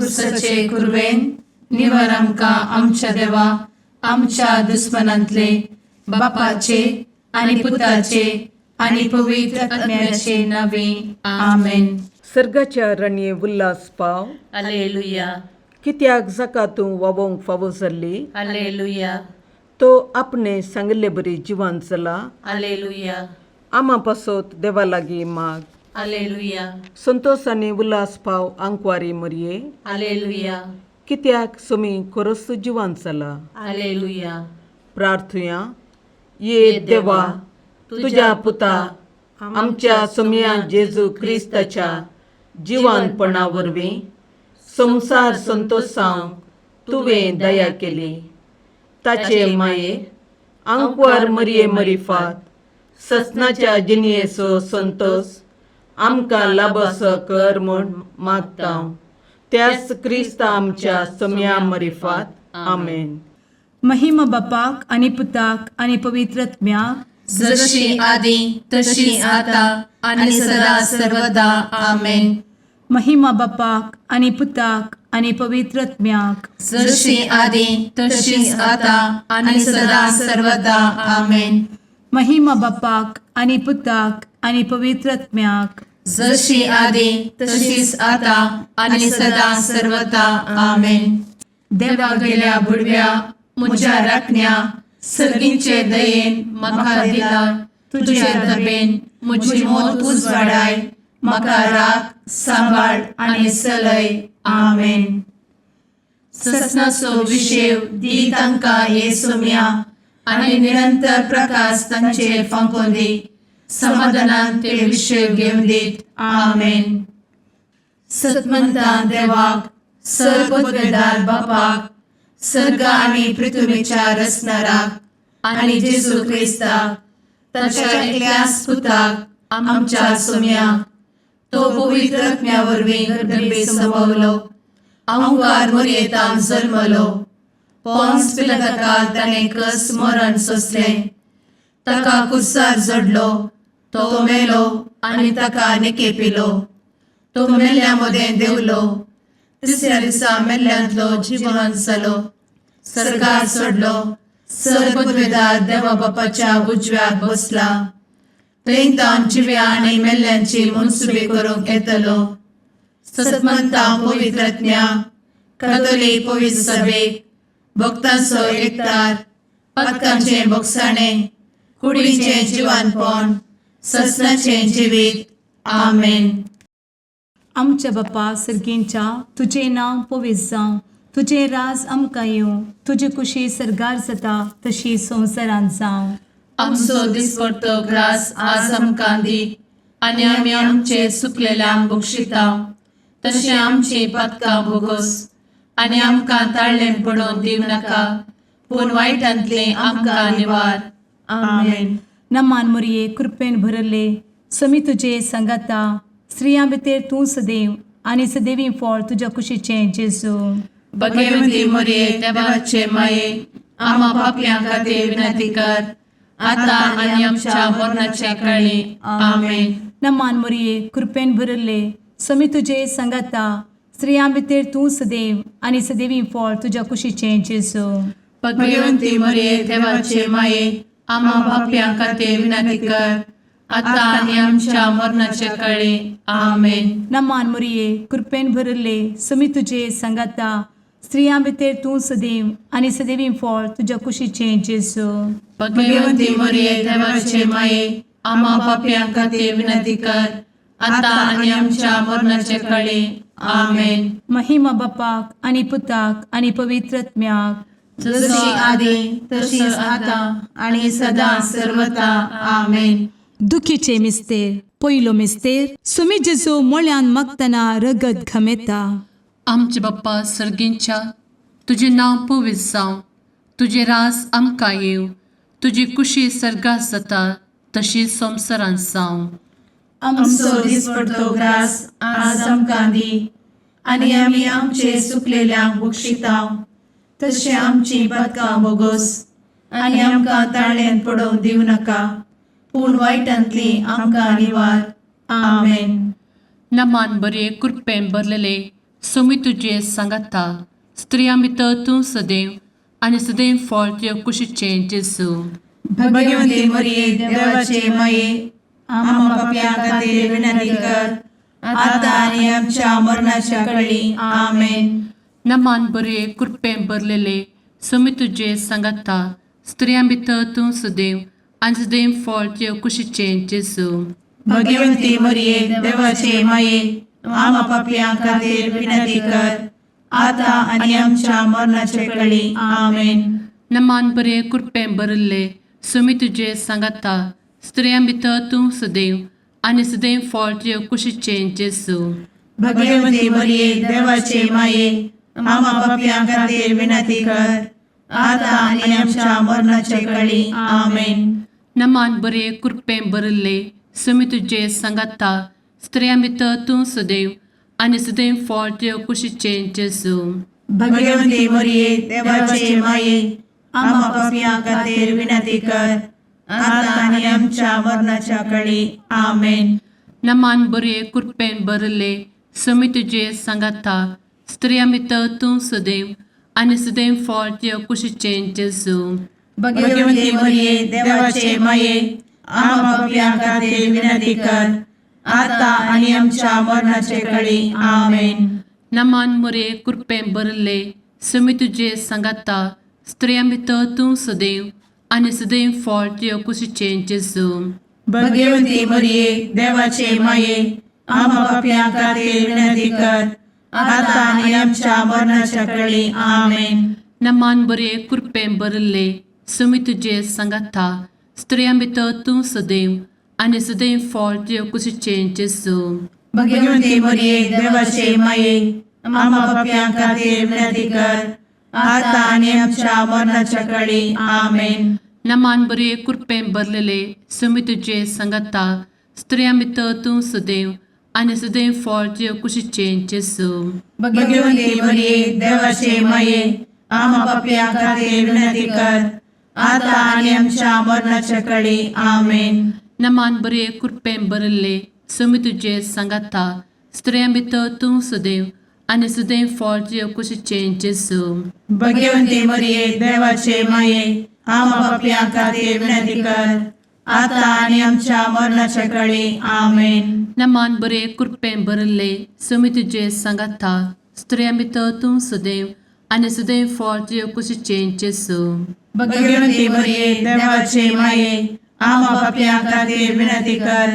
खुर्सचे कुरवेन निवर आमकां आमच्या देवा आमच्या दुस्मनांतले बापाचे आनी पुताचे आनी पवित्र आत्म्याचे नावे आमेन. सर्गाच्या राणये उल्हास पाव. हालेलुया कित्याक जाका तूं वावोंक फावो जाल्ली. हालेलुया तो आपणे सांगले बरी जिवान जाला. हालेलुया आमा पासोत देवा लागीं माग. हालेलुया संतोष आनी उल्हास पाव आंकवारी मरये. हालेलुया कित्याक सोमी कोरस जिवान जाला. हालेलुया. प्रार्थुया. ये देवा तुझ्या पुता आमच्या सोम्या जेजू क्रिस्ताच्या जिवानपणा वरवीं संसार संतोषांक तुवें दया केली. ताचे माये आंकवार मरये मरिफात ससनाच्या जिनयेचो संतोष आमकां लाबसो कर म्हूण मागता. त्याच क्रिस्त आमच्या सोम्या मरिफात आमेन. महिमा बापाक आनी पुताक आनी पवित्र आत्म्याक जशी आदी तशी आता आणि सदा सर्वदा आमेन. महिमा बापाक आनी पुताक आनी पवित्र आत्म्याक जशी आदी तशीच आता आणि सदा सर्वदा आमेन. महिमा बापाक आनी पुताक आनी पवित्र आत्म्याक जशी आदी तशीच आता आणि सदा सर्वदा आमेन. देवा गेल्या बुडव्या म्हज्या राखण्या सर्गींचे दयेन म्हाका दिला. तुझे धबेन म्हजी मोत उजवाडाय. म्हाका राख सांबाळ आणि चलय. आमेन. ससनाचो विशेव दी तांकां ये सोम्या आणि निरंतर प्रकाश तांचेर फांकोन दी. समाधानान ते विशेव घेवन दीत. आमेन. सतमंता देवाक सर्वोत्वेदार बापाक सर्ग आणि पृथ्वीच्या रचणाराक आणि जेजू क्रिस्ताक ताच्या एकल्याच पुताक आमच्या सोम्याक तो पवित्र आत्म्या वरवीं गर्भे संभवलो. आंकवार मरयेंत जल्मलो. पोंस पिलाताकाल ताणें कस मरण सोंसलें. ताका कुर्सार जडलो. तो मेलो आनी ताका निकेपिलो. तो मेल्ल्या मदें देंवलो. तिसऱ्या दिसा मेल्ल्यांतलो जिवंत जालो. सर्गार चडलो. सर्वोत्वेदार देवा बापाच्या उजव्याक बसला. थंयतान जिव्या आनी मेल्ल्यांची मनसुबी करूंक येतलो. सतमंता पवित्र आत्म्या कातोलीक पवित्र सभेक भक्तांचो एकठार पातकांचें भोगसाणें कुडीचें जिवानपण ससनाचें जिवीत. आमेन. आमच्या बापा सर्गींच्या तुझें नांव पवित्र जावं. तुझें राज आमकां येवं. तुजी कुशी सर्गार जाता तशी संवसारांत जावं. आमचो दिसपडटो ग्रास आज आमकां दी. आनी आमी आमचे चुकलेल्यांक बक्षिता. तशें आमची पातकां भोगोस. आनी आमकां ताळ्ळें पडोवन दिवं नाका. पूण वायटांतलें आमकां निवार. आमेन. नमान मरये कृपेन भरले समी तुजे सांगाता. स्त्रियां भितर तूं सदैव आनी सदैवी फळ तुज्या कुशीचें जेजू. भगवंती मरये देवाचे माये आमा पापयां खातीर विनंती कर. आता आनी आमच्या मरणाचे काळी. आमेन. नमान मरये कृपेन भरले समी तुजे सांगाता. स्त्रियां भितर तूं सदैव आनी सदैवी फळ तुज्या कुशीचें जेजू. भगवंती मरये देवाचे माये आमा पापयां खातीर विनंती कर. आता आनी आमच्या मरणाचे काळी. आमेन. नमान मरये कृपेन भरले समी तुजे सांगाता. स्त्रियां भितर तूं सदैव आनी सदैवी फळ तुज्या कुशीचें जेजू. भगवंती मरये देवाचे माये आमा पापयां खातीर विनंती कर. आता आनी आमच्या मरणाचे काळी. आमेन. महिमा बापाक आनी पुताक आनी पवित्र आत्म्याक जशी आदी तशीच आता आणि सदा सर्वदा. आमेन. दुखीचे मिस्तेर. पयलो मिस्तेर. सुमी जेजू मोळ्यान मागतना रगत घामेता. आमचे बाप्पा सर्गींच्या तुझे नांव पवित्र जावं. तुझे रास आमकां येव. तुजी कुशी सर्गात जाता तशी संवसारांत जावं. आमचो दिसपडटो ग्रास आज आमकां दी. आनी आमी आमचे चुकलेल्यांक बक्षिता. तशें आमची पातकां भोगोस. आनी आमकां ताळ्ळेंत पडोवन दिवं नाका. पूण वायटांतली आमकां निवार. आमेन. नमान बरे कृपेन भरलेले सोमी तुझे सांगाता स्त्रियां भितर तूं सदैव आनी सदैव फळ तुझ्या कुशीचें जेजू. भाग्यवंती मरिये देवाचे माये आम्हा पाप्यां खातीर विनंती कर आता आनी आमच्या मरणाच्या काळी आमेन. नमान बरे कृपें भरलेले सोमी तुझे सांगाता स्त्रियां भितर तूं सदैव आनी सदैव फळ तुझ्या कुशीचें जेजू. भाग्यवंती मरिये देवाचे माये आम्हा पाप्यां खातीर विनंती कर आता आनी आमच्या मरणाच्या काळी आमेन. नमान बरे कृपें भरले सोमी तुझे सांगाता स्त्रियां भितर तूं सदैव आनी सदैव फळ तुझ्या कुशीचें जेजू. भाग्यवंती मरिये देवाचे माये आम्हा पाप्यां खातीर विनंती कर आता आनी आमच्या मरणाच्या काळी आमेन. नमान बरे कृपें भरले सोमी तुझे सांगाता स्त्रियां भितर तूं सदैव आनी सदैव फळ तुझ्या कुशीचें जेजू. भाग्यवंती मरिये देवाचे माये आम्हा पाप्यां खातीर विनंती कर आता आनी आमच्या मरणाच्या काळी आमेन. नमान बरे कृपें भरले सोमी तुझे सांगाता स्त्रियां भितर तूं सदैव आनी सदैव फळ तुझ्या कुशीचें जेजू. भाग्यवंती मरिये देवाचे माये आम्हा पाप्यां खातीर विनंती कर आता आनी आमच्या मरणाच्या काळी आमेन. नमान बरे कृपें भरले सोमी तुझे सांगाता स्त्रियां भितर तूं सदैव आनी सदैव फळ तुझ्या कुशीचें जेजू. भाग्यवंती मरिये देवाचे माये आम्हा पाप्यां खातीर विनंती कर आता आनी आमच्या मरणाच्या काळी आमेन. नमान बरे कृपें भरले सोमी तुझे सांगाता स्त्रियां भितर तूं सदैव आनी सदैव फळ तुझ्या कुशीचें जेजू. भाग्यवंती मरिये देवाचे माये आम्हा पाप्यां खातीर विनंती कर आता आनी आमच्या मरणाच्या काळी आमेन. नमान बरे कृपें भरलेले सोमी तुझे सांगाता स्त्रियां भितर तूं सदैव आनी सदैव फळ तुझ्या कुशीचें जेजू. भाग्यवंती मरिये देवाचे माये आम्हा पाप्यां खातीर विनंती कर आता आनी आमच्या मरणाच्या काळी आमेन. नमान बरे कृपें भरले सोमी तुझे सांगाता स्त्रियां भितर तूं सदैव आनी सदैव फळ तुझ्या कुशीचें जेजू. भाग्यवंती मरिये देवाचे माये आम्हा पाप्यां खातीर विनंती कर आता आनी आमच्या मरणाच्या काळी आमेन. नमान बरे कृपें भरले सोमी तुझे सांगाता स्त्रियां भितर तूं सदैव आनी सदैव फळ तुझ्या कुशीचें जेजू. भाग्यवंती मरिये देवाचे माये आम्हा पाप्यां खातीर विनंती कर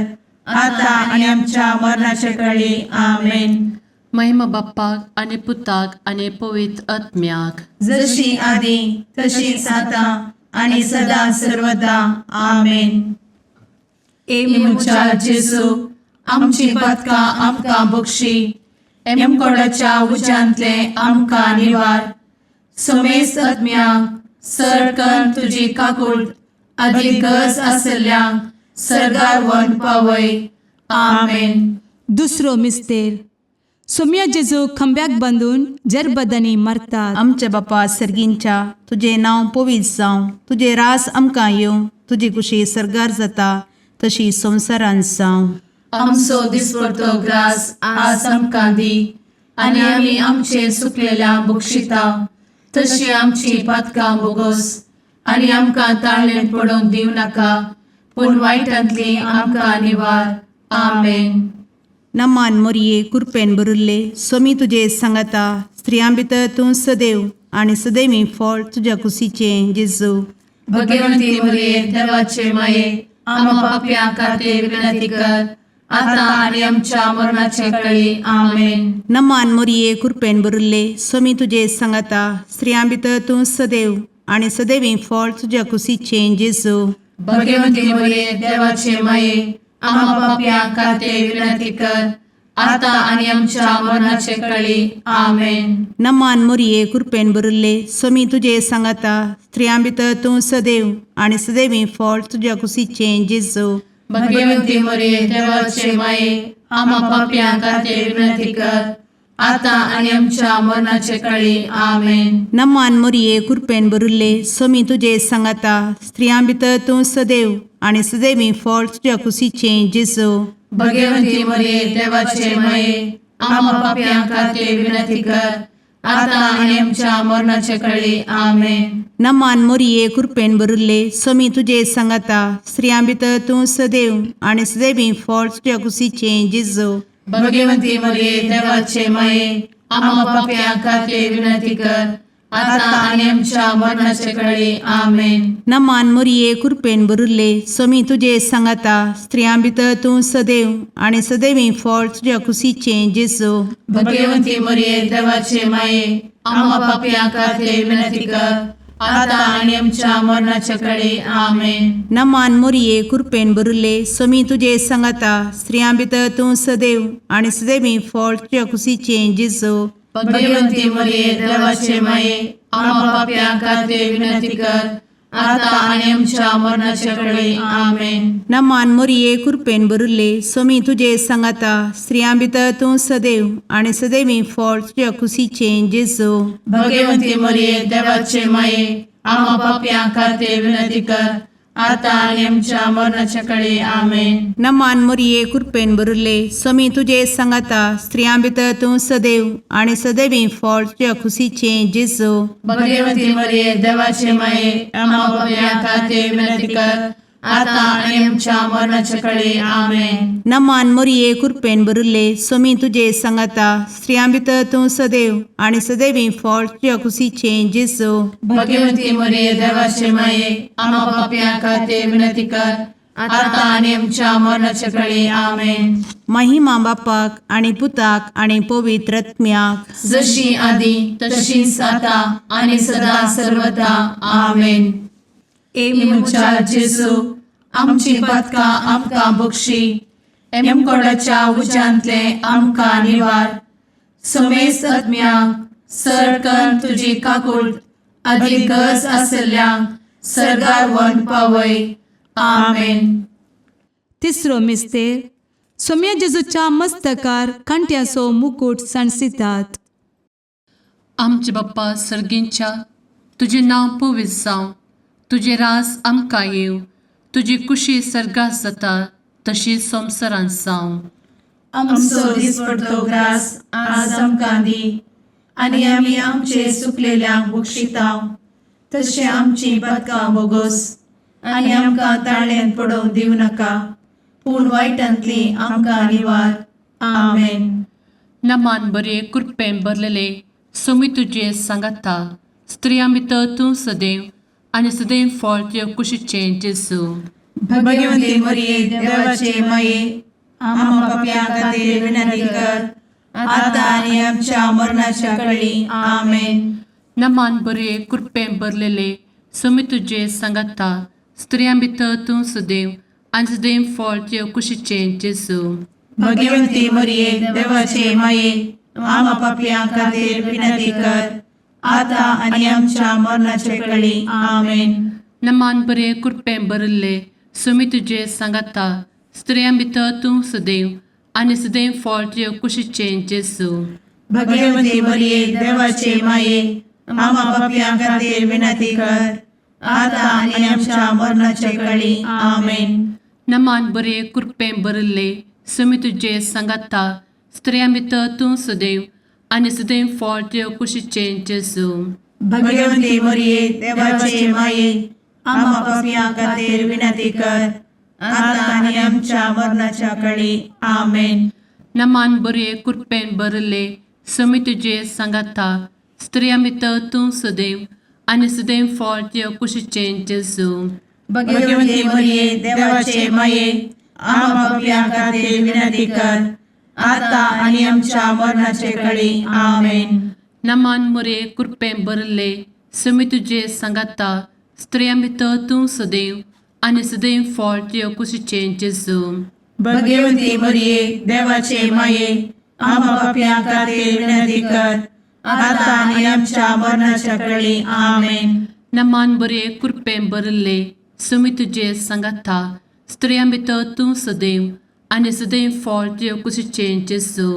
आता आनी आमच्या मरणाच्या काळी आमेन. महिमा बाप्पाक आनी पुताक आनी पवित्र आत्म्याक जशी आदी तशीच आता आनी सदा सर्वदा आमेन. मुचा जेजू आमची पदकां आमकां बक्षी एमकोडाच्या उज्यांतले आमकां निवार. सोमेस आत्म्याक सडकन तुजी काकूट अधिक गरज आसल्यांक सरगार वन पावय. आमेन. दुसरो मिस्तेर सोम्या जेजू खंब्याक बांदून जरबदांनी मारतात. आमच्या बापा सर्गींच्या तुझे नांव पवित्र जावं, तुझे रास आमकां येवं, तुजी कुशी सरगार जाता तशी संवसारांत जावं. आमचो दिसपडटो ग्रास आज आमकां दी आनी आमी आमचे सुकलेल्यांक बक्षिता तशी आमची पदकां बोगोस आनी आमकां ताळ्ळें पडोवन दिव नाका पूण वायटांतली आमकां निवार. आमेन. नमान मोरये कृपेन भरुल्ले सोमी तुजे सांगाता स्त्रियां भितर तूं सदैव आनी सदैवी फळ तुज्या कुशीचें जेजू. भगवंती मरिये देवाचे माये आम्हा पाप्यां खातीर विनंती कर आता आनी आमच्या मरणाचे काळी. आमेन. नमान मोरये कृपेन भरुल्ले सोमी तुजे सांगाता स्त्रियां भितर तूं सदैव आनी सदैवी फळ तुज्या कुशीचें जेजू. भगवंती मरिये देवाचे माये आम्हा पाप्यां खातीर विनंती कर आता आनी आमच्या मरणाचे काळी. आमेन. नमान मोरये कृपेन भरुल्ले सोमी तुजे सांगाता स्त्रियां भितर तूं सदैव आनी सदैवी फळ तुज्या कुशीचें जेजू. भगवंती मरिये देवाचे माये आम्हा पाप्यां खातीर विनंती कर आता आनी आमच्या मरणाचे काळी. आमेन. नमान मोरये कृपेन भरुल्ले सोमी तुजे सांगाता स्त्रियां भितर तूं सदैव आनी सदैवी फळ तुज्या कुशीचें जेजू. भगवंती मरिये देवाचे माये आम्हा पाप्यां खातीर विनंती कर, आता आनी आमच्या मरणाचे कळी. आमेन. नमान मोरये कृपेन भरुल्ले स्वामी तुजे सांगाता स्त्रियां भितर तूं सदैव आनी सदैवी फळ तुज्या कुशीचे जेजू. भगवंती मरिये देवाचे माये, आम्हा पाप्यां खातीर विनंती कर, आता आनी आमच्या मरणाचे कळी. आमेन. नमान मोरये कृपेन भरुल्ले स्वामी तुजे सांगाता स्त्रियां भितर तूं सदैव आनी सदैवी फळ तुज्या कुशीचे जेजू. भगवंती मरिये देवाचे माये, आम्हा पाप्यां खातीर विनंती कर, आता आनी आमच्या मरणाचे कळी. आमेन. नमान मोरये कृपेन भरुल्ले स्वामी तुजे सांगाता स्त्रियां भितर तूं सदैव आनी सदैवी फळ तुज्या कुशीचे जेजू. भगवंती मरिये देवाचे माये, आम्हा पाप्यां खातीर विनंती कर, आता आनी आमच्या मरणाचे कळी. आमेन. नमान मोरये कृपेन भरुल्ले स्वामी तुजे सांगाता स्त्रियां भितर तूं सदैव आनी सदैवी फळ तुज्या कुशीचे जेजू. भगवंती मरिये देवाचे माये, आम्हा पाप्यां खातीर विनंती कर, आता आनी आमच्या मरणाचे कळी. आमेन. नमान मोरये कृपेन भरुल्ले स्वामी तुजे सांगाता स्त्रियां भितर तूं सदैव आनी सदैवी फळ तुज्या कुशीचे जेजू. भगवंती मरिये देवाचे माये, आम्हा पाप्यां खातीर विनंती कर, आता आनी आमच्या मरणाचे कळी. आमेन. नमान मोरये कृपेन भरुल्ले स्वामी तुजे सांगाता स्त्रियां भितर तूं सदैव आनी सदैवी फळ तुज्या कुशीचे जेजू. भगवंती मरिये देवाचे माये, आम्हा पाप्यां खातीर विनंती कर, आता आनी आमच्या मरणाचे कळी. आमेन. महिमा बापाक आनी पुताक आनी पवित्र आत्म्याक, जशी आदी तशीच आता आनी सदा सर्वदा. आमेन. मुचा जेजू, आमची पदकां आमकां बक्षी, एमकोडाच्या उज्यांतले आमकां निवार. समेस्त आत्म्यांक सरकन तुजी काकूट, अधिक गरज आसल्ल्यांक सरगार वन पावय. आमेन. तिसरो मिस्तेर सोम्या जेजूच्या मस्तकार कांट्याचो मुकुट सणसितात. आमचे बाप्पा सर्गींच्या तुझे नांव पवित्र जावं, तुझे राज आमकां येव, तुजी कुशी सर्गात जाता तशी संवसारांत जावं. आमचो दिसपडटो ग्रास आज आमकां दी, आनी आमी आमचे सुकलेल्यांक बक्षितांव. तशें आमची पदकां बोगोस आनी आमकां ताळ्यान पडोवंक दिवं नाका, पूण वायटांतली आमकां निवार. आमेन. नमान बरे कृपेन भरलेले सोमी तुजे सांगाता स्त्रियां भितर तूं सदैव आनी सदैव फळ तुज्या कुशीचे जेजू. भगवंती मरिये देवाचे माये, आम्हा पाप्यां खातीर विनंती कर, आता आनी आमच्या मरणाच्या कळी. आमेन. नमान बरे कृपेन भरलेले सोमी तुजे सांगाता स्त्रियां भितर तूं सदैव आनी सदैव फळ तुज्या कुशीचे जेजू. भगवंती मरिये देवाचे माये, आम्हा पाप्यां खातीर विनंती कर, आता आनी आमच्या मरणाचे कळी. आमेन. नमान बरे कृपेन भरले सोमी तुजे सांगाता स्त्रियां भितर तूं सदैव आनी सदैव फळ तुज्या कुशीचे जेजू. भगवंती मरिये देवाचे माये, आम्हा पाप्यां खातीर विनंती कर, आता आनी आमच्या मरणाचे कळी. आमेन. नमान बरे कृपेन भरले सोमी तुजे सांगाता स्त्रियां भितर तूं सदैव आनी सदैव फळ तुज्या कुशीचे जेजू. भगवंती मरिये देवाचे माये, आम्हा पाप्यां खातीर विनंती कर, आता आनी आमच्या मरणाच्या कळी. आमेन. नमान बरे कृपेन भरले सोमी तुजे सांगाता स्त्रियां भितर तूं सदैव आनी सदैव फळ तुज्या कुशीचे जेजू. भगवंती मरिये देवाचे माये, आम्हा पाप्यां खातीर विनंती कर, आता आनी आमच्या मरणाचे कळी. आमेन. नमान बरे कृपेन भरले सोमी तुजे सांगाता स्त्रियां भितर तूं सदैव आनी सदैव फळ तुज्या कुशीचे जेजू. भगवंती मरिये देवाचे माये, आम्हा पाप्यां खातीर विनंती कर, आता आनी आमच्या मरणाच्या कळी. आमेन. नमान बरे कृपेन भरले सोमी तुजे सांगाता स्त्रियां भितर तूं सदैव आनी सदैव फळ तुज्या कुशीचे जेजू.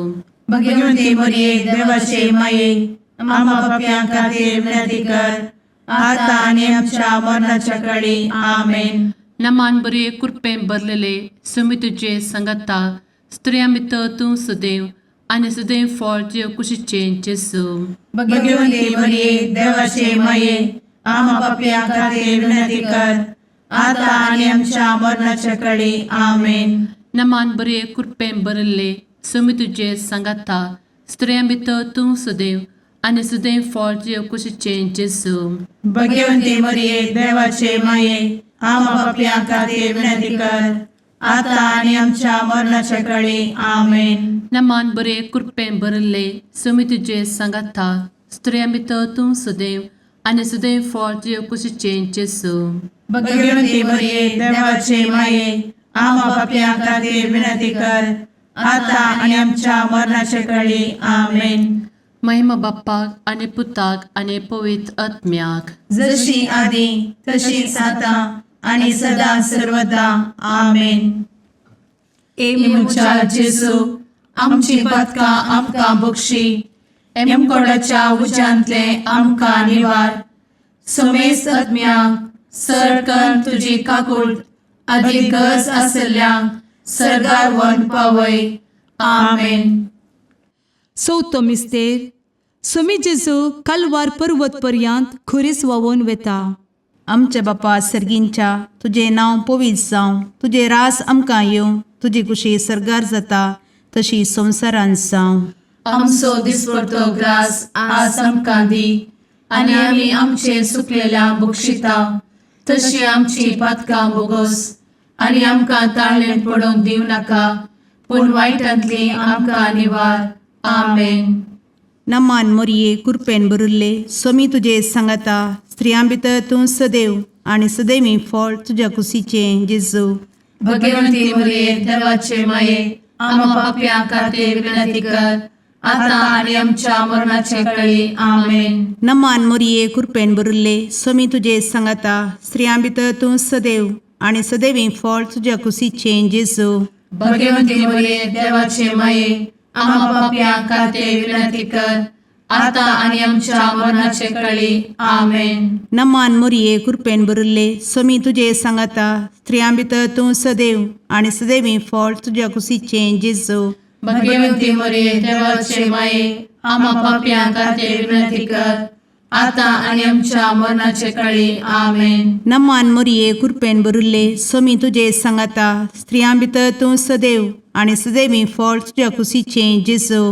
भगवंती मरिये देवाचे माये, आम्हा पाप्यां खातीर विनंती कर, आता आनी आमच्या मरणाच्या कळी. आमेन. नमान बरे कृपेन भरलेले सोमी तुजे सांगाता स्त्रियां भितर तूं सदैव आनी सदैव फळ तुजे कुशीचें जेजू भगवंती मरिये देवाचे माये आम्हा पापियां खातीर विनंती कर आता आनी आमच्या मरणाच्या काळी आमेन. नमान बरे कृपेन बरले समी तुजे सांगाता स्त्रियां भितर तूं सदैव आनी सदैव फळ तुजे कुशीचें जेजू भगवंती मरिये देवाचे माये आम्हा पापियां खातीर विनंती कर आता आनी आमच्या मरणाच्या काळी आमेन. नमान बरे कृपेन बरले समी तुजे सांगाता स्त्रियां भितर तूं सदैव आनी सदैव फळ तुजे कुशीचें जेजू भगवंती मरिये देवाचे माये आम्हा पापियां खातीर विनंती कर आता आनी आमच्या मरणाच्या काळी आमेन. महिमा बाप्पाक आनी पुताक आनी पवित्र आत्म्याक जशी आदी तशीच आता आणि सदा सर्वदा आमेन. मुचा जेजू आमची पदकां आमकां बक्षी एमकोडाच्या उज्यांतले आमकां निवार समेस्त आत्म्यांक सरकन तुजी काकूळ अधिक गज आसल्यांक सरगार वन पावय. आमेन. चवथो मिस्तेर समी जेजू कालवार पर्वत पर्यंत खुरीस वावून वेता. आमच्या बापा सर्गींच्या तुजें नांव पवित्र जावं, तुजें रास आमकां येवं, तुजी कुशी सरगार जाता तशी संवसारांत जावं. आमचो दिसपडटो ग्रास आज आमकां दी आनी आमी आमचे चुकलेल्यांक बक्षिता तशी आमची पदकां बोगोस आनी आमकां ताळ्ळें पडोवंक दिव नाका पूण वायटांतली आमकां निवार. आमेन. नमान मोरये कृपेन बरुल्ले समी तुजे सांगाता स्त्रियां भितर तूं सदैव आनी सदैवी फळ तुज्या कुशीचें जेजू भगवंती मरिये देवाचे माये आम्हा पापियां खातीर विनंती कर आता आनी आमच्या मरणाचे काळी आमेन. नमान मोरये कृपेन बरुल्ले समी तुजे सांगाता स्त्रियां भितर तूं सदैव आनी सदैवी फळ तुज्या कुशीचें जेजू भगवंती मरिये देवाचे माये आम्हा पापियां खातीर विनंती कर आता आनी आमच्या मरणाचे काळी आमेन. नमान मोरये कृपेन बरुल्ले समी तुजे सांगाता स्त्रियां भितर तूं सदैव आनी सदैवी फळ तुज्या कुशीचें जेजू भगवंती मरिये देवाचे माये आम्हा पापियां खातीर विनंती कर आता आनी आमच्या मरणाचे काळी आमेन. नमान मोरये कृपेन बरुल्ले समी तुजे सांगाता स्त्रियां भितर तूं सदैव आनी सदैवी फळ तुज्या कुशीचें जेजू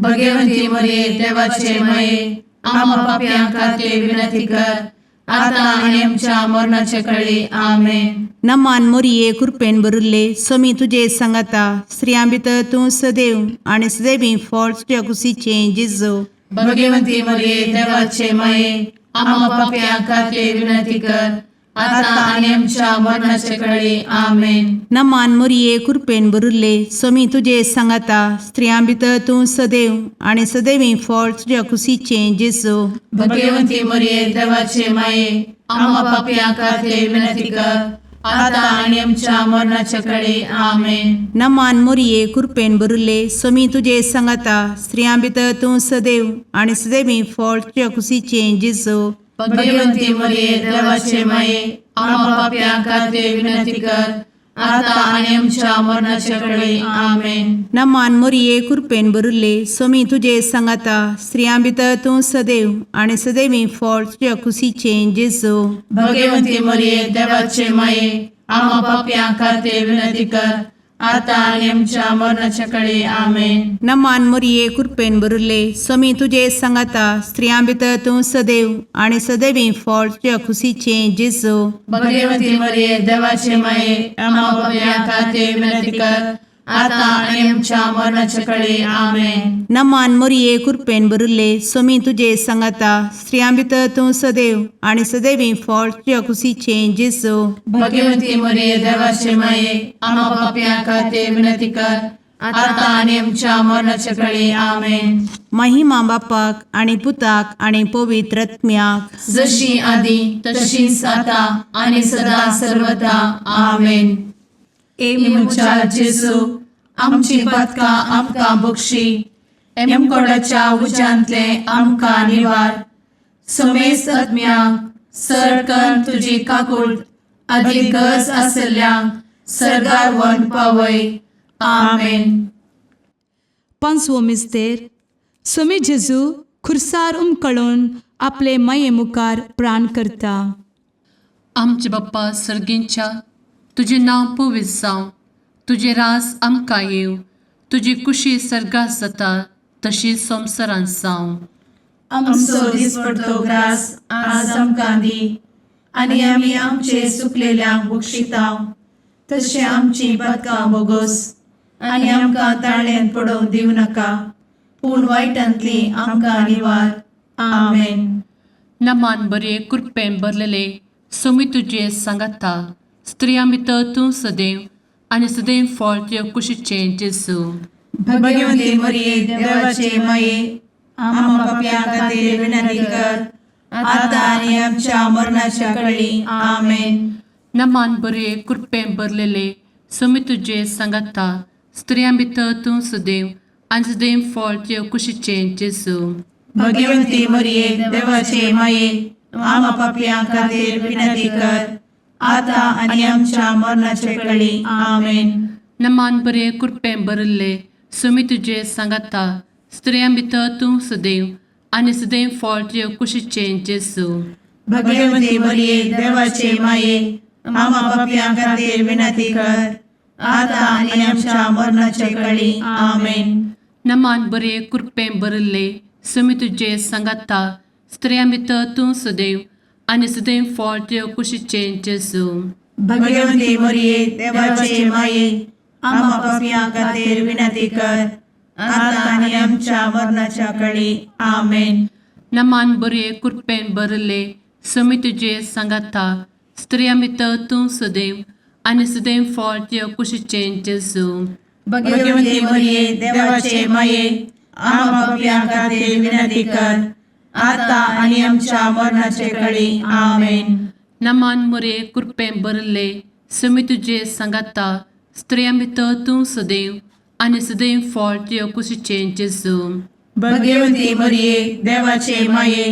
भगवंती मरिये देवाचे माये आम्हा पापियां खातीर विनंती कर आता आनी आमच्या मरणाचे काळी आमेन. नमान मोरये कृपेन बरुल्ले समी तुजे सांगाता स्त्रियां भितर तूं सदैव आनी सदैवी फळ तुज्या कुशीचें जेजू भगवंती मरिये देवाचे माये आम्हा पापियां खातीर विनंती कर आता आनी आमच्या मरणाचे काळी आमेन. नमान मोरये कृपेन बरुल्ले समी तुजे सांगाता स्त्रियां भितर तूं सदैव आनी सदैवी फळ तुज्या कुशीचें जेजू भगवंती मरिये देवाचे माये आम्हा पापियां खातीर विनंती कर आता आनी आमच्या मरणाच्या काळी आमेन. नमान मोरये कृपेन बरुल्ले समी तुजे सांगाता स्त्रियां भितर तूं सदैव आनी सदैवी फळ तुज्या कुशीचें जेजू भगवंती मरिये देवाचे माये आम्हा पापियां खातीर विनंती कर आता आनी आमच्या मरणाच्या काळी आमेन. नमान मोरये कृपेन बरुल्ले समी तुजे सांगाता स्त्रियां भितर तूं सदैव आनी सदैवी फळ तुज्या कुशीचें जेजू भगवंती मरिये देवाचे माये आम्हा पापियां खातीर विनंती कर आता आनी आमच्या मरणाच्या काळी आमेन. नमान मोरये कृपेन बरुल्ले समी तुजे सांगाता स्त्रियां भितर तूं सदैव आनी सदैवी फळ तुज्या कुशीचें जेजू भगवंती मरिये देवाचे माये आम्हा पापियां खातीर विनंती कर आता आनी आमच्या मरणाच्या काळी आमेन. नमान मोरये कृपेन बरुल्ले समी तुजे सांगाता स्त्रियां भितर तूं सदैव आनी सदैवी फळ तुज्या कुशीचें जेजू भगवंती मरिये देवाचे माये आम्हा पापियां खातीर विनंती कर आता आनी आमच्या मरणाच्या काळी आमेन. महिमा बापाक आनी पुताक आनी पवित्र आत्म्याक जशी आदी तशीच आता आनी सदा सर्वदा आमेन. मुचा जेजू आमची पदकां आमकां बक्षी एमकोडाच्या उज्यांतले आमकां निवार समेस्त आत्म्यांक सरकन तुजी काकूळ अधिक गज आसल्यांक सरगार वन पावय. आमेन. 5वो मिस्तेर. सोमी जेजू खुर्सार उमकळून आपले माये मुखार प्राण करता. आमचे बाप्पा सर्गींच्या तुझे नांव पवित्र जावं, तुझे रास आमकां येव, तुजी कुशी सर्गात जाता तशी संवसारांत जावं. आमचो दिसपडटो ग्रास आज आमकां दी, आनी आमी आमचे सुकलेल्यांक बक्षितांव. तशें आमची बदकां बोगोस आनी आमकां ताळ्यान पडोवंक दिवं नाका, पूण वायटांतली आमकां निवार. आमेन. नमान बरे कृपेन भरलेले सोमी तुजे सांगाता, स्त्रियां भितर तूं सदैव आनी सदैव फळ तुज्या कुशीचें जेजू. भगवंती मरिये देवाचे माये, आम्हा पाप्यां खातीर विनंती कर, आतां आनी आमच्या मरणाच्या कळी. आमेन. नमान बरे कृपेन भरलेले सोमी तुजे सांगाता, स्त्रियां भितर तूं सदैव आनी सदैव फळ तुज्या कुशीचें जेजू. भगवंती मरिये देवाचे माये, आम्हा पाप्यां खातीर विनंती कर, आतां आनी आमच्या मरणाचे कळी. आमेन. नमान बरे कृपेन भरले सोमी तुजे सांगाता, स्त्रियां भितर तूं सदैव आनी सदैव फळ तुज्या कुशीचें जेजू. भगवंती मरिये देवाचे माये, आम्हा पाप्यां खातीर विनंती कर, आतां आनी आमच्या मरणाचे कळी. आमेन. नमान बरे कृपेन भरले सोमी तुजे सांगाता, स्त्रियां भितर तूं सदैव आनी सदैव फळ तुज्या कुशीचें जेजू. भगवंती मरिये देवाचे माये, आम्हा पाप्यां खातीर विनंती कर, आतां आनी आमच्या मरणाच्या कळी. आमेन. नमान बरे कृपेन भरले सोमी तुजे सांगाता, स्त्रियां भितर तूं सदैव आनी सदैव फळ तुज्या कुशीचें जेजू. भगवंती मरिये देवाचे माये, आम्हा पाप्यां खातीर विनंती कर, आतां आनी आमच्या मरणाचे कळी. आमेन. नमान बरे कृपेन भरले सोमी तुजे सांगाता, स्त्रियां भितर तूं सदैव आनी सदैव फळ तुज्या कुशीचें जेजू. भगवंती मरिये देवाचे माये,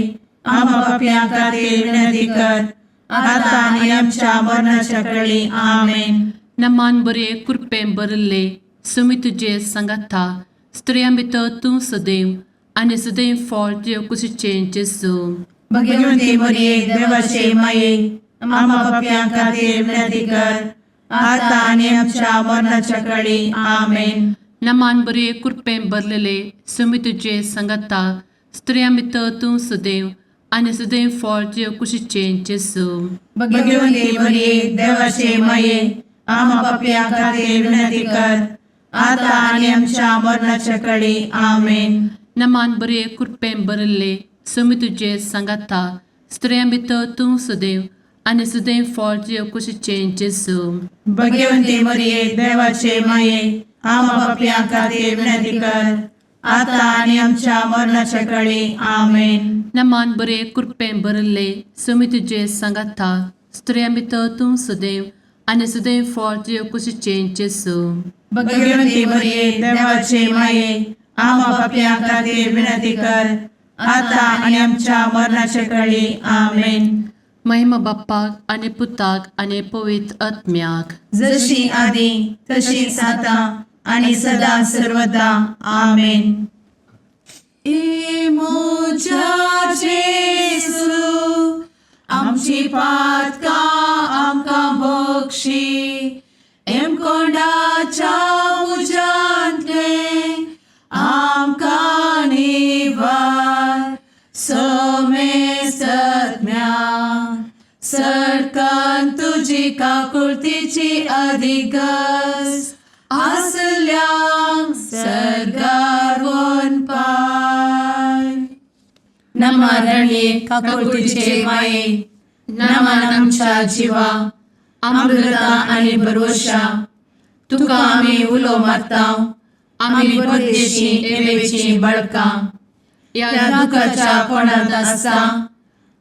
आम्हा पाप्यां खातीर विनंती कर, आतां आनी आमच्या मरणाच्या कळी. आमेन. नमान बरे कृपेन भरले सोमी तुजे सांगाता, स्त्रियां भितर तूं सदैव आनी सदैव फळ तुज्या कुशीचें जेजू. भगवंती मरिये देवाचे माये, आम्हा पाप्यां खातीर विनंती कर, आतां आनी आमच्या मरणाच्या कळी. आमेन. नमान बरे कृपेन भरलेले सोमी तुजे सांगाता, स्त्रियां भितर तूं सदैव आनी सदैव फळ तुज्या कुशीचें जेजू. भगवंती मरिये देवाचे माये, आम्हा पाप्यां खातीर विनंती कर, आतां आनी आमच्या मरणाच्या कळी. आमेन. नमान बरे कृपेन भरले सोमी तुजे सांगाता, स्त्रियां भितर तूं सदैव आनी सदैव फळ तुज्या कुशीचें जेजू. भगवंती मरिये देवाचे माये, आम्हा पाप्यां खातीर विनंती कर, आतां आनी आमच्या मरणाच्या कळी. आमेन. नमान बरे कृपेन भरले सोमी तुजे सांगाता, स्त्रियां भितर तूं सदैव आनी सदैव फळ तुज्या कुशीचें जेजू. भगवंती मरिये देवाचे माये, आम्हा पाप्यां खातीर विनंती कर, आतां आनी आमच्या मरणाच्या कळी. आमेन. महिमा बाप्पाक आनी पुताक आनी पवित्र आत्म्याक, जशी आदी तशीच आतां आनी सदां सर्वदा. आमेन. मोच्या जेजू, आमची पातकां आमकां बक्षी, कोंडाच्या उजांतले आमकां निवार. सोमे सत्म्या सडकान तुजी काकुळतीची अधिगस, आसल्यांक सरगार वन पाय. नमारणी काकुळतीचे माये, नमान आमच्या जिवा, अमृता आनी भरवशा, तुका आमी उलो मारतांव. आमी परदेशी एवेची बळकां, या दुखाच्या कोणांत आसता,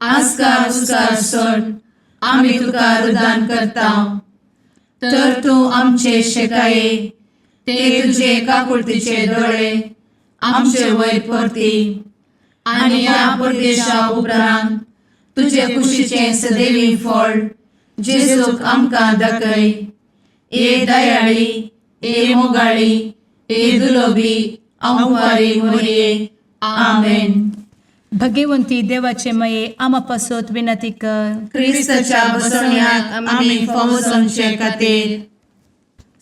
आस्कार उस्कार सोड, आमी तुका रुदान करतांव. तर तूं आमचे शेकाये, ते तुजे काकुळतीचे दोळे आमचे वयर परती, आनी ह्या परदेशा उपरांत तुजे कुशीचें सदैवी फळ जेजूक आमकां दाखय. ए दयाळी, ए मोगाळी, ए दुलोबी, अंकुरी मोरये आमेन. भगवंती देवाचे माये आमा पासत विनंती कर. क्रिस्ताच्या बसवण्याक आमी फावो समचे खातीर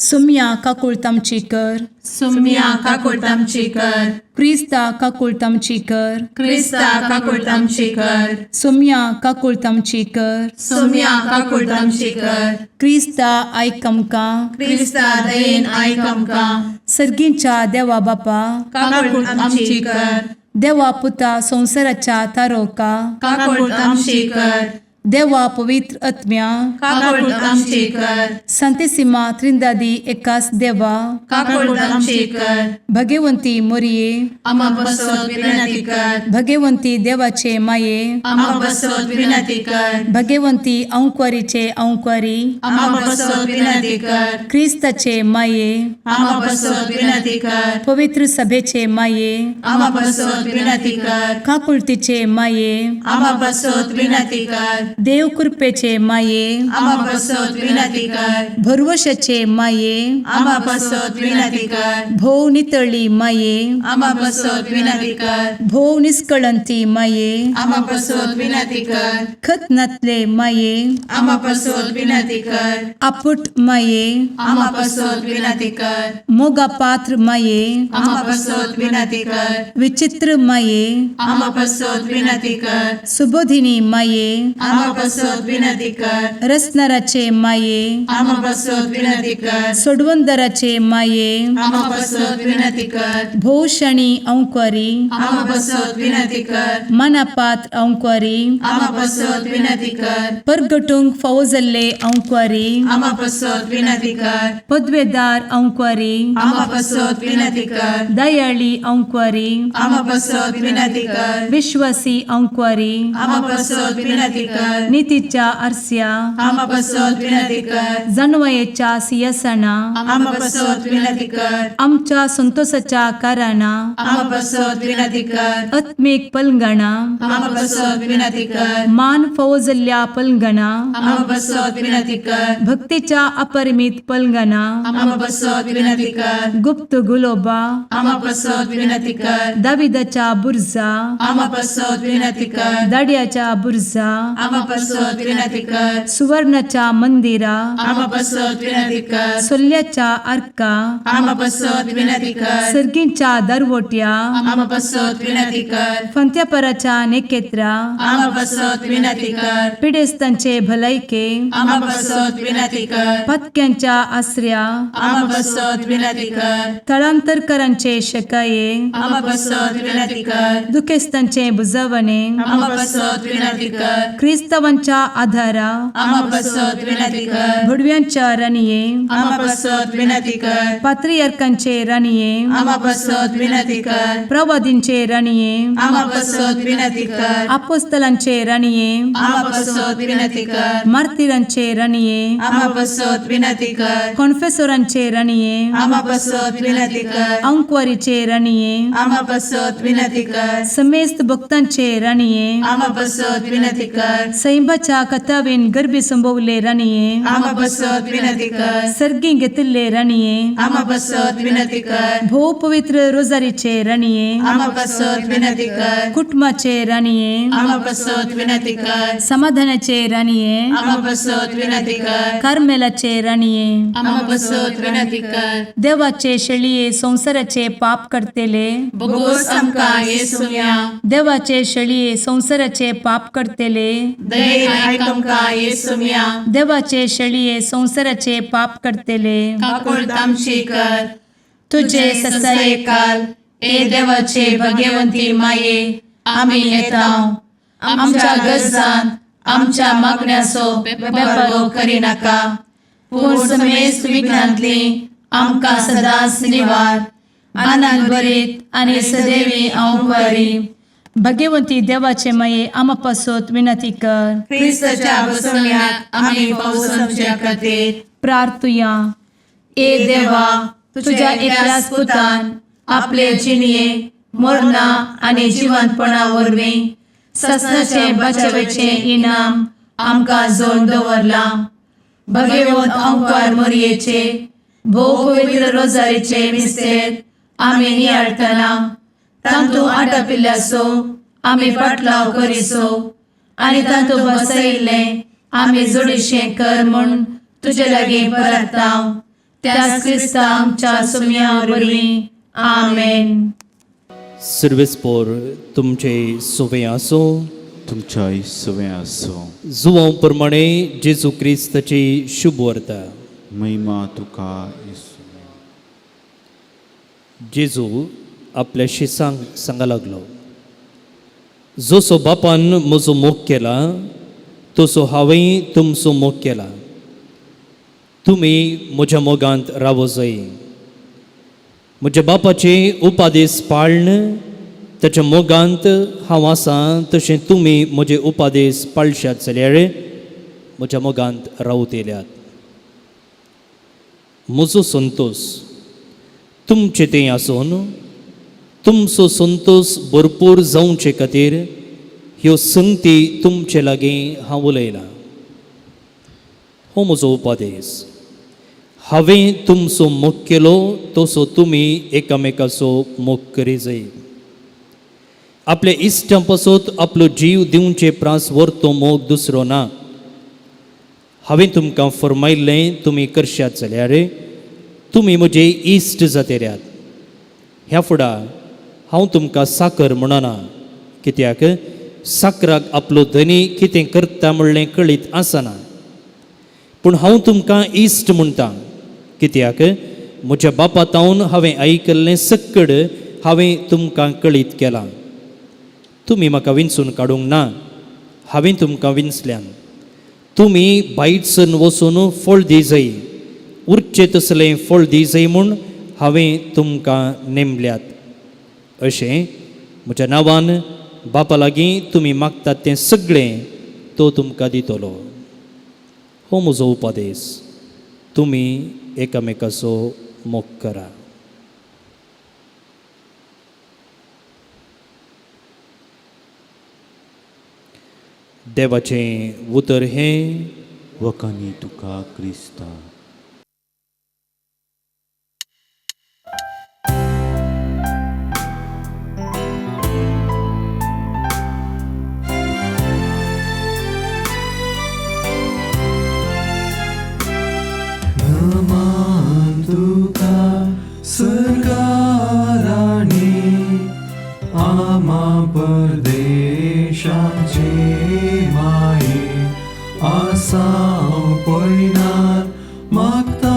सुम्या काकुळतामची कर. सुम्या काकुळतामची कर. क्रिस्ता काकुळतामची कर. क्रिस्ता काकुळतामची कर. सुम्या काकुळतामची कर. सुम्या काकुळतामची कर. क्रिस्ता आयक आमकां. क्रिस्ता दयेन आयक आमकां. सर्गींच्या देवा बापा काकुळतामची कर. देवा पुता संसाराच्या तारोका. काकुळतामची कर. देवा पवित्र आत्म्या काकुळतामची कर. संतेसिमा त्रिंदादी एकाच देवा काकुळतामची कर. भगवंती मोरये आमा बसवत विनंती कर. भगवंती देवाचे माये आमा बसवत विनंती कर. भगवंती अंकुरीचे अंकुरी आमा बसवत विनंती कर. क्रिस्ताचे माये आमा बसवत विनंती कर. पवित्र सभेचे माये आमा बसवत विनंती कर. काकुळतीचे माये आमा बसवत विनंती कर. देव कृपेचे माये आमा बसवत विनंती कर. भरवशाचे माये आमा बसवत विनंती कर. भोव नितळी माये आमा बसवत विनंती कर. भोव निष्कळंती माये आमा बसवत विनंती कर. खत नातले माये आमा बसवत विनंती कर. आपुट माये आमा बसवत विनंती कर. मोगा पात्र माये आमा बसवत विनंती कर. विचित्र माये आमा बसवत विनंती कर. सुबोधिनी माये आमा बसवत विनंती कर. रसनाराचे माये आमा बसवत विनंती कर. सोडवंदराचे माये आमा बसवत विनंती कर. भोषणी अंकुरी आमा बसवत विनंती कर. मनापात्र अंकुरी आमा बसवत विनंती कर. परगटूंक फौजल्ले अंकुरी आमा बसवत विनंती कर. पदवेदार अंकुरी आमा बसवत विनंती कर. दयाळी अंकुरी आमा बसवत विनंती कर. विश्वासी अंकुरी आमा बसवत विनंती कर. नीतीच्या आरस्या आमा बसवत विनंती कर. जाणवयेच्या सिंहासना आमा बसवत विनंती कर. आमच्या संतोषाच्या कारणा आमा बसवत विनंती कर. आत्मिक पलंगणा आमा बसवत विनंती कर. मान फौजल्या पलंगणा आमा बसवत विनंती कर. भक्तीच्या अपरिमित पलंगणा आमा बसवत विनंती कर. गुप्त गुलोबा आमा बसवत विनंती कर. दाविदाच्या बुर्जा आमा बसवत विनंती कर. दाडियाच्या बुर्जा आमा बसवत विनंती कर. सुवर्णाच्या मंदिरा आमा बसवत विनंती कर. सोल्याच्या अर्का आमा बसवत विनंती कर. सर्गींच्या दरवोट्या आमा बसवत विनंती कर. फंत्यापराच्या नेकेत्रा आमा बसवत विनंती कर. पिडेस्तांचे भलायके आमा बसवत विनंती कर. पथक्यांच्या आश्रया आमा बसवत विनंती कर. स्थळांतरकरांचे शकाये आमा बसवत विनंती कर. दुखेस्तांचे बुजावणे आमा बसवत विनंती कर. ख्रिस्तवांच्या आधारा आमा बसवत विनंती कर. भुडव्यांच्या राणीये आमा बसवत विनंती कर. पात्रियार्कांचे राणीये आमा बसवत विनंती कर. प्रवादींचे राणीये आमा बसवत विनंती कर. अपोस्तलांचे राणीये आमा बसवत विनंती कर. मार्तिरांचे राणीये आमा बसवत विनंती कर. कॉन्फेसोरांचे राणीये आमा बसवत विनंती कर. अंकुरीचे राणीये आमा बसवत विनंती कर. समेस्त भक्तांचे राणीये आमा बसवत विनंती कर. सैंबाच्या कथावेन गर्भी संभवले राणीये आमा बसवत विनंती कर. सर्गी घेतले राणीये आमा बसवत विनंती कर. भो पवित्र रोजारीचे राणीये आमा बसवत विनंती कर. कुटुंबाचे राणीये आमा बसवत विनंती कर. समाधानाचे राणीये आमा बसवत विनंती कर. कार्मेलाचे राणीये आमा बसवत विनंती कर. देवाचे शेळीये संसाराचे पाप करतेले बोगोस आमकां येसुया. देवाचे शेळीये संसाराचे पाप करतेले दयेन आयक आमकां येसुया. देवाचे शेळीये संसाराचे पाप करतेले काकुळतामची कर. तुझे ससाये काल ए देवाचे भगवंती माये आमी येताव. आमच्या गरजांत आमच्या मागण्याचो बेपारो करी नाका. पूण समेस्त विघ्नांतली आमकां सदांच निवार. आनंद भरीत आनी सदैवी अंकुरी. भगवंती देवाचे माये आमा पासत विनंती कर. क्रिस्ताच्या बसवण्याक आमी फावो समच्या खातीर प्रार्थुया. ए देवा तुझ्या एकल्याच पुतान आपले जिणये मरणा आनी जिवंतपणा वरवीं ससनाचे बचावेचे इनाम आमकां जोड दवरला. भगवंत अंकुर मोरयेचे भोव पवित्र रोजारीचे मिस्तेर आमी नियाळटना तांतू आटपिल्ल्यासो आमी पाटलाव करिसो आनी तांतू बसयिल्ले आमी जोडिशें कर म्हूण तुजे लागीं परतांव त्याच क्रिस्ता आमच्या सुम्या वरवीं आमेन. सर्वेस्पोर तुमचे सुवे आसो. तुमच्या सवे आसो. जुवां प्रमाणे जेजू क्रिस्ताची शुभ वार्ता. महिमा तुका येसू. जेजू आपल्या शिसांक सांगा लागलो, जसो बापान म्हजो मोग केला तसो हांवें तुमचो मोग केला. तुमी म्हज्या मोगांत रावो जाय. म्हज्या बापाचे उपादेश पाळन ताच्या मोगांत हांव आसां तशें तुमी म्हजे उपादेश पाळशात जाल्यार म्हज्या मोगांत रावत येल्यात. म्हजो संतोश तुमचे तें आसून तुमचो संतोष भरपूर जावचे खातीर ह्यो संगती तुमचे लागीं हांव उलयलां. हो म्हजो उपादेश. हांवें तुमचो मोग केलो तसो तुमी एकामेकाचो मोग करी जाय. आपल्या इश्टां पासत आपलो जीव दिवचे प्रास व्हरतो मोग दुसरो ना. हांवें तुमकां फरमायिल्लें तुमी करशात जाल्यार तुमी म्हजे इश्ट जातेऱ्यात. ह्या फुडां हांव तुमकां साकर म्हणना, कित्याक साकराक आपलो धनी कितें करता म्हणलें कळीत आसना. पूण हांव तुमकां इश्ट म्हणटां, कित्याक म्हज्या बापातावन हांवें आयकल्लें सक्कड हांवें तुमकां कळीत केलां. तुमी म्हाका विंचून काडूंक ना, हांवें तुमकां विंचल्यान. तुमी बायटसन वचून फळ दी जाय, उरचें तसलें फळ दी जाय म्हूण हांवें तुमकां नेमल्यात. अशें म्हज्या नांवान बापा लागीं तुमी मागतात तें सगळें तो तुमकां दितलो. हो म्हजो उपादेश. तुमी एकामेकाचो मोग करा. देवाचें उतर हें, वकानी तुका क्रिस्ता. आमा परदेशाचे माये आसां पयनात मागता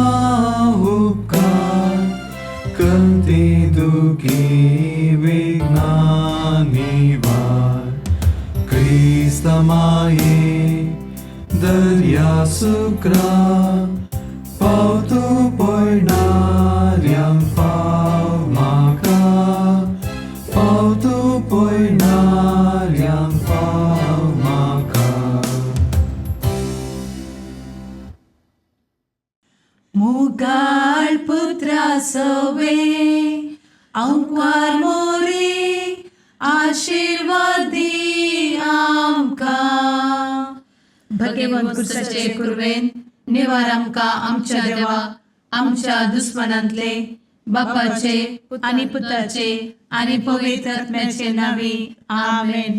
उपकार कंती दुखी विघ्नांनी वार क्रिस्ता माये दर्या सुक्रा पावतू पयणाऱ्यांक पाव म्हाका पावतू पयणाऱ्यांक पाव म्हाका. मुगाळ पुत्रा सवे अंकवार मोरी आशीर्वाद दी आमकां. भगवंत कुर्साचे कुरवेन निवार आमकां आमच्या देवा आमच्या दुस्मनांतले बापाचे आनी पुताचे आनी पवित्र आत्म्याचे नांवी आमेन.